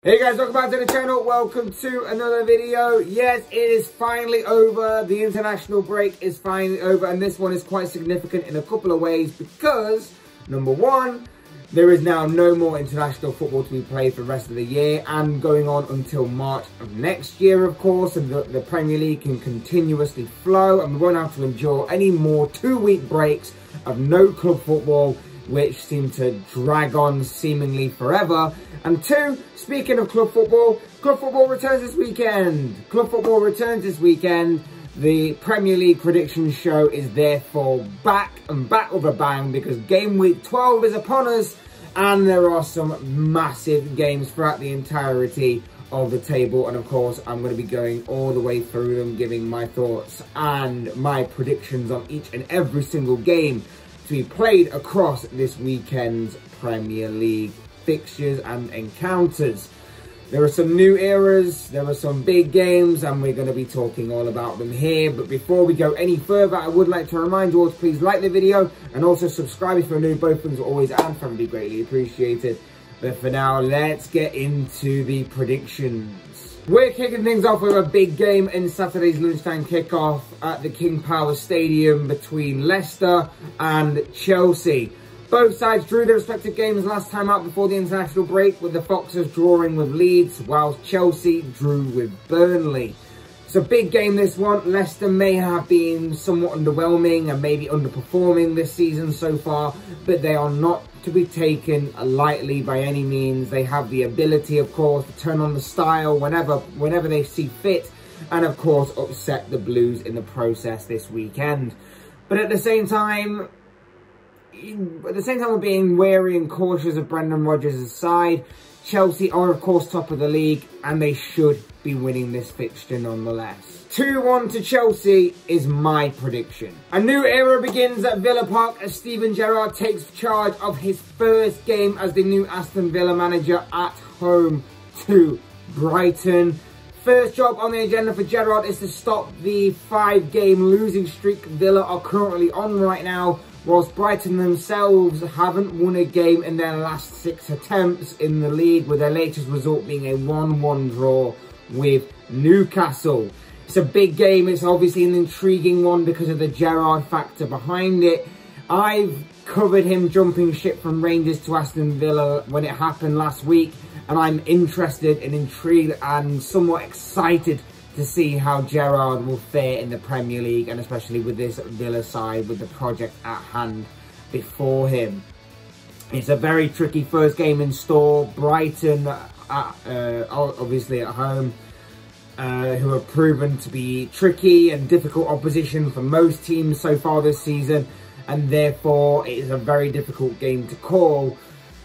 Hey guys, welcome back to the channel. Welcome to another video. Yes, it is finally over. The international break is finally over, and this one is quite significant in a couple of ways because, number one, there is now no more international football to be played for the rest of the year and going on until March of next year, of course, and the Premier League can continuously flow and we won't have to endure any more 2-week breaks of no club football, which seem to drag on seemingly forever. And two, speaking of club football returns this weekend. Club football returns this weekend. The Premier League prediction show is therefore back with a bang because game week 12 is upon us and there are some massive games throughout the entirety of the table. And of course, I'm going to be going all the way through them, giving my thoughts and my predictions on each and every single game to be played across this weekend's Premier League fixtures and encounters. There are some new eras, there are some big games, and we're going to be talking all about them here. But before we go any further, I would like to remind you all to please like the video and also subscribe if you're new. Both things are always and can be greatly appreciated. But for now, let's get into the predictions. We're kicking things off with a big game in Saturday's lunchtime kickoff at the King Power Stadium between Leicester and Chelsea. Both sides drew their respective games last time out before the international break, with the Foxes drawing with Leeds, whilst Chelsea drew with Burnley. It's a big game, this one. Leicester may have been somewhat underwhelming and maybe underperforming this season so far, but they are not to be taken lightly by any means. They have the ability, of course, to turn on the style whenever they see fit, and of course upset the Blues in the process this weekend. But at the same time of being wary and cautious of Brendan Rodgers' side, Chelsea are of course top of the league and they should be winning this fixture nonetheless. 2-1 to Chelsea is my prediction. A new era begins at Villa Park as Steven Gerrard takes charge of his first game as the new Aston Villa manager at home to Brighton. First job on the agenda for Gerrard is to stop the 5-game losing streak Villa are currently on right now, whilst Brighton themselves haven't won a game in their last 6 attempts in the league, with their latest result being a 1-1 draw with Newcastle. It's a big game. It's obviously an intriguing one because of the Gerrard factor behind it. I've covered him jumping ship from Rangers to Aston Villa when it happened last week, and I'm interested and intrigued and somewhat excited to see how Gerrard will fare in the Premier League, and especially with this Villa side with the project at hand before him. It's a very tricky first game in store. Brighton, obviously at home, who have proven to be tricky and difficult opposition for most teams so far this season, and therefore it is a very difficult game to call.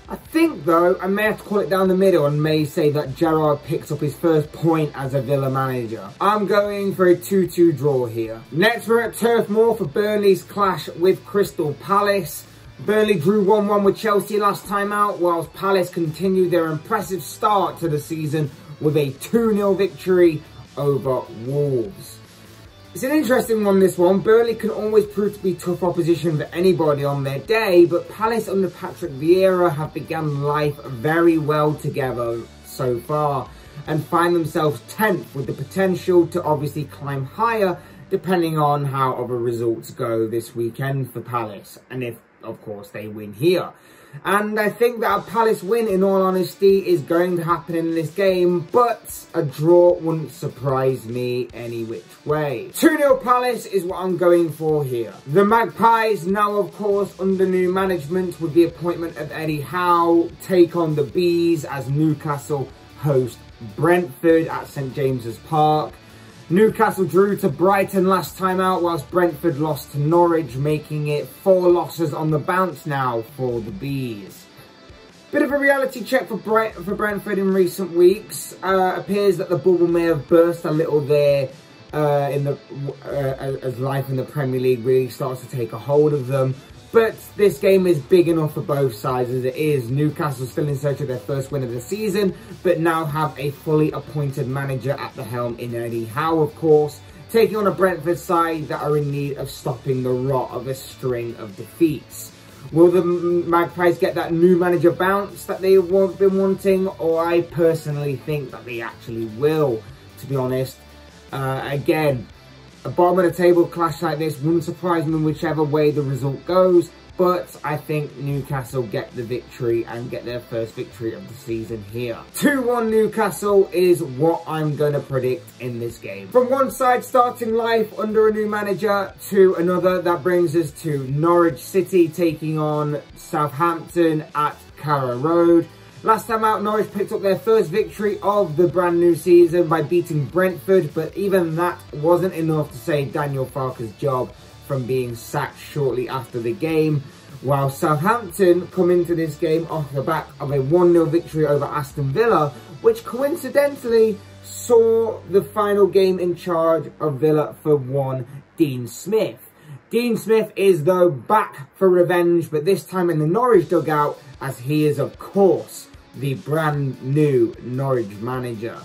I think, though, I may have to call it down the middle and may say that Gerrard picks up his first point as a Villa manager. I'm going for a 2-2 draw here. Next, we're at Turf Moor for Burnley's clash with Crystal Palace. Burnley drew 1-1 with Chelsea last time out, whilst Palace continued their impressive start to the season with a 2-0 victory over Wolves. It's an interesting one, this one. Burnley can always prove to be tough opposition for anybody on their day, but Palace under Patrick Vieira have begun life very well together so far and find themselves 10th with the potential to obviously climb higher depending on how other results go this weekend for Palace, and if, of course, they win here. And I think that a Palace win, in all honesty, is going to happen in this game, but a draw wouldn't surprise me any which way. 2-0 Palace is what I'm going for here. The Magpies, now of course under new management with the appointment of Eddie Howe, take on the Bees as Newcastle host Brentford at St James's Park. Newcastle drew to Brighton last time out, whilst Brentford lost to Norwich, making it 4 losses on the bounce now for the Bees. Bit of a reality check for Brentford in recent weeks. Appears that the bubble may have burst a little there as life in the Premier League really starts to take a hold of them. But this game is big enough for both sides as it is. Newcastle still in search of their first win of the season, but now have a fully appointed manager at the helm in Eddie Howe, of course, taking on a Brentford side that are in need of stopping the rot of a string of defeats. Will the Magpies get that new manager bounce that they've been wanting? Or I personally think that they actually will, to be honest. Again, a bottom of the table clash like this wouldn't surprise me whichever way the result goes. But I think Newcastle get the victory and get their first victory of the season here. 2-1 Newcastle is what I'm going to predict in this game. From one side starting life under a new manager to another, that brings us to Norwich City taking on Southampton at Carrow Road. Last time out, Norwich picked up their first victory of the brand new season by beating Brentford, but even that wasn't enough to save Daniel Farke's job from being sacked shortly after the game, while Southampton come into this game off the back of a 1-0 victory over Aston Villa, which coincidentally saw the final game in charge of Villa for one Dean Smith. Dean Smith is though back for revenge, but this time in the Norwich dugout, as he is of course the brand new Norwich manager.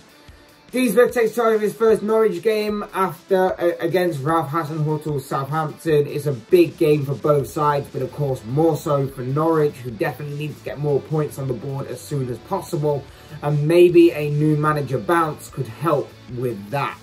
Dean Smith takes charge of his first Norwich game after against Ralph Hasenhüttl's Southampton. It's a big game for both sides, but of course more so for Norwich, who definitely need to get more points on the board as soon as possible. And maybe a new manager bounce could help with that.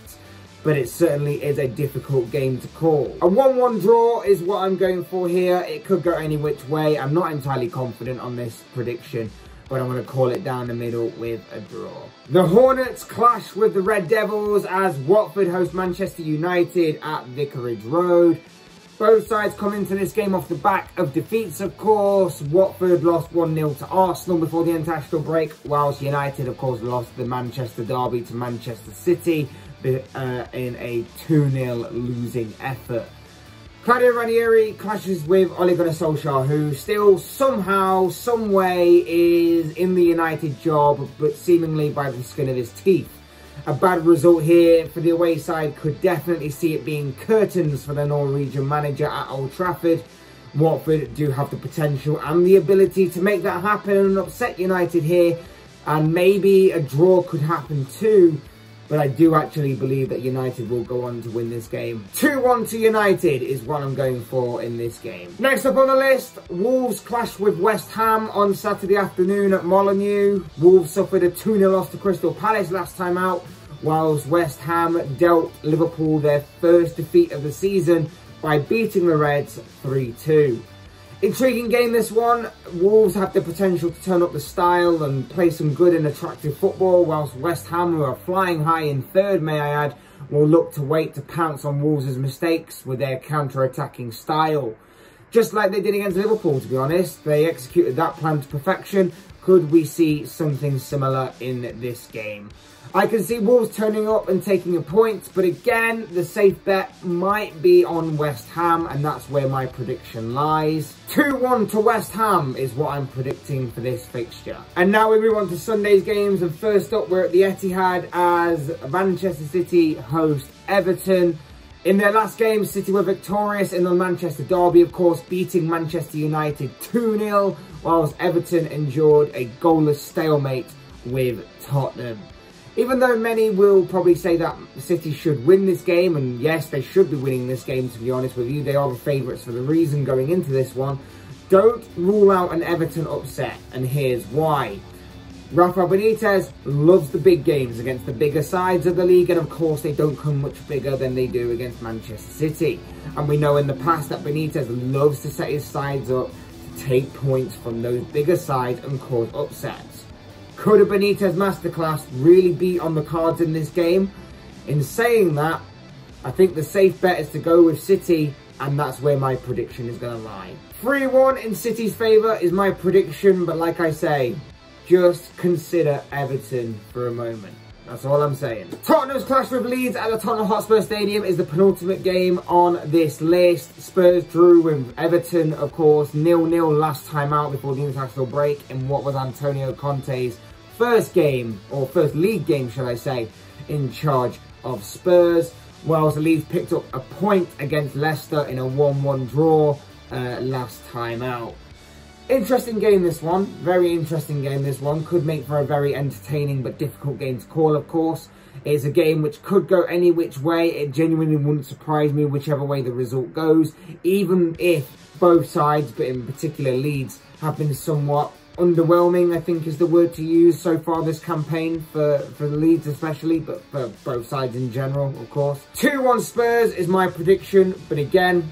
But it certainly is a difficult game to call. A 1-1 draw is what I'm going for here. It could go any which way. I'm not entirely confident on this prediction, but I'm going to call it down the middle with a draw. The Hornets clash with the Red Devils as Watford host Manchester United at Vicarage Road. Both sides come into this game off the back of defeats, of course. Watford lost 1-0 to Arsenal before the international break, whilst United, of course, lost the Manchester derby to Manchester City in a 2-0 losing effort. Claudio Ranieri clashes with Ole Gunnar Solskjaer, who still somehow, some way is in the United job, but seemingly by the skin of his teeth. A bad result here for the away side could definitely see it being curtains for the Norwegian manager at Old Trafford. Watford do have the potential and the ability to make that happen and upset United here, and maybe a draw could happen too. But I do actually believe that United will go on to win this game. 2-1 to United is what I'm going for in this game. Next up on the list, Wolves clash with West Ham on Saturday afternoon at Molineux. Wolves suffered a 2-0 loss to Crystal Palace last time out, whilst West Ham dealt Liverpool their first defeat of the season by beating the Reds 3-2. Intriguing game this one. Wolves have the potential to turn up the style and play some good and attractive football, whilst West Ham, who are flying high in third, may I add, will look to wait to pounce on Wolves' mistakes with their counter-attacking style. Just like they did against Liverpool, to be honest. They executed that plan to perfection. Could we see something similar in this game? I can see Wolves turning up and taking a point, but again, the safe bet might be on West Ham, and that's where my prediction lies. 2-1 to West Ham is what I'm predicting for this fixture. And now we move on to Sunday's games, and first up we're at the Etihad as Manchester City host Everton. In their last game, City were victorious in the Manchester derby, of course, beating Manchester United 2-0, whilst Everton endured a goalless stalemate with Tottenham. Even though many will probably say that City should win this game, and yes, they should be winning this game, to be honest with you, they are the favourites for the reason going into this one, don't rule out an Everton upset, and here's why. Rafa Benitez loves the big games against the bigger sides of the league, and of course they don't come much bigger than they do against Manchester City. And we know in the past that Benitez loves to set his sides up to take points from those bigger sides and cause upsets. Could a Benitez masterclass really be on the cards in this game? In saying that, I think the safe bet is to go with City, and that's where my prediction is going to lie. 3-1 in City's favour is my prediction, but like I say, just consider Everton for a moment. That's all I'm saying. Tottenham's clash with Leeds at the Tottenham Hotspur Stadium is the penultimate game on this list. Spurs drew with Everton, of course, 0-0 last time out before the international break in what was Antonio Conte's first game, or first league game, shall I say, in charge of Spurs. Whilst Leeds picked up a point against Leicester in a 1-1 draw last time out. Interesting game this one, very interesting game this one, could make for a very entertaining but difficult game to call of course. It's a game which could go any which way. It genuinely wouldn't surprise me whichever way the result goes, even if both sides, but in particular Leeds, have been somewhat underwhelming, I think is the word to use so far this campaign, for the Leeds especially, but for both sides in general, of course. 2-1 Spurs is my prediction, but again,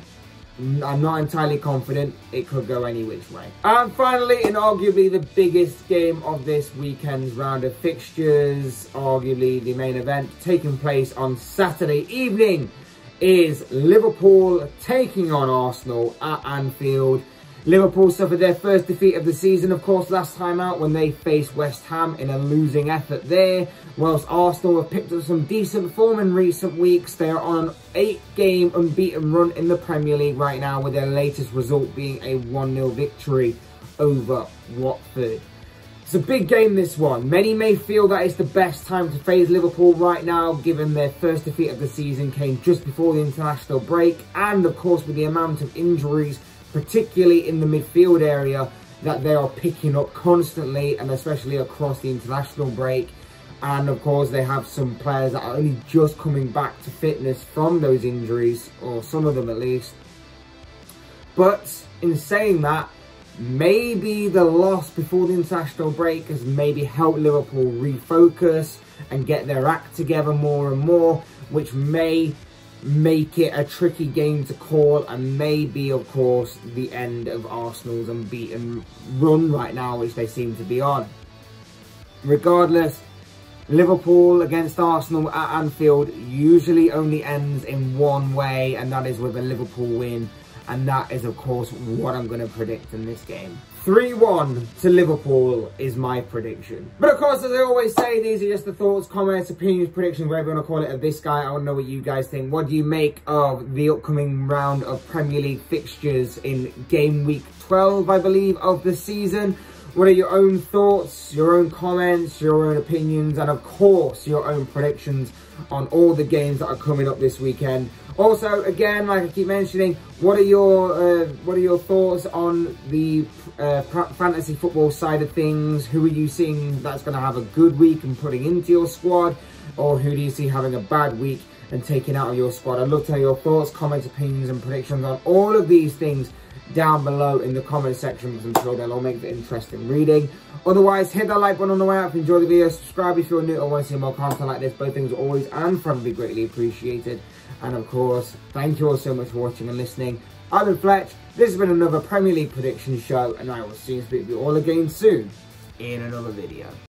I'm not entirely confident. It could go any which way. And finally, and arguably the biggest game of this weekend's round of fixtures, arguably the main event, taking place on Saturday evening, is Liverpool taking on Arsenal at Anfield. Liverpool suffered their first defeat of the season, of course, last time out when they faced West Ham in a losing effort there. Whilst Arsenal have picked up some decent form in recent weeks, they are on an 8-game unbeaten run in the Premier League right now, with their latest result being a 1-0 victory over Watford. It's a big game, this one. Many may feel that it's the best time to face Liverpool right now, given their first defeat of the season came just before the international break, and of course with the amount of injuries, particularly in the midfield area, that they are picking up constantly, and especially across the international break. And of course they have some players that are only just coming back to fitness from those injuries, or some of them at least. But in saying that, maybe the loss before the international break has maybe helped Liverpool refocus and get their act together more and more, which may make it a tricky game to call, and maybe, of course, the end of Arsenal's unbeaten run right now, which they seem to be on. Regardless, Liverpool against Arsenal at Anfield usually only ends in one way, and that is with a Liverpool win, and that is, of course, what I'm going to predict in this game. 3-1 to Liverpool is my prediction. But of course, as I always say, these are just the thoughts, comments, opinions, predictions, whatever you want to call it, of this guy. I want to know what you guys think. What do you make of the upcoming round of Premier League fixtures in game week 12, I believe, of the season? What are your own thoughts, your own comments, your own opinions, and of course, your own predictions on all the games that are coming up this weekend? Also, again, like I keep mentioning, what are your thoughts on the fantasy football side of things? Who are you seeing that's going to have a good week and putting into your squad, or who do you see having a bad week and taking out of your squad? I'd love to know your thoughts, comments, opinions, and predictions on all of these things down below in the comment section, because I'm sure they'll all make for interesting reading. Otherwise, hit that like button on the way out if you enjoyed the video, subscribe if you're new or want to see more content like this. Both things are always and friendly, greatly appreciated. And of course, thank you all so much for watching and listening. I've been Fletch, this has been another Premier League prediction show, and I will see you all again soon in another video.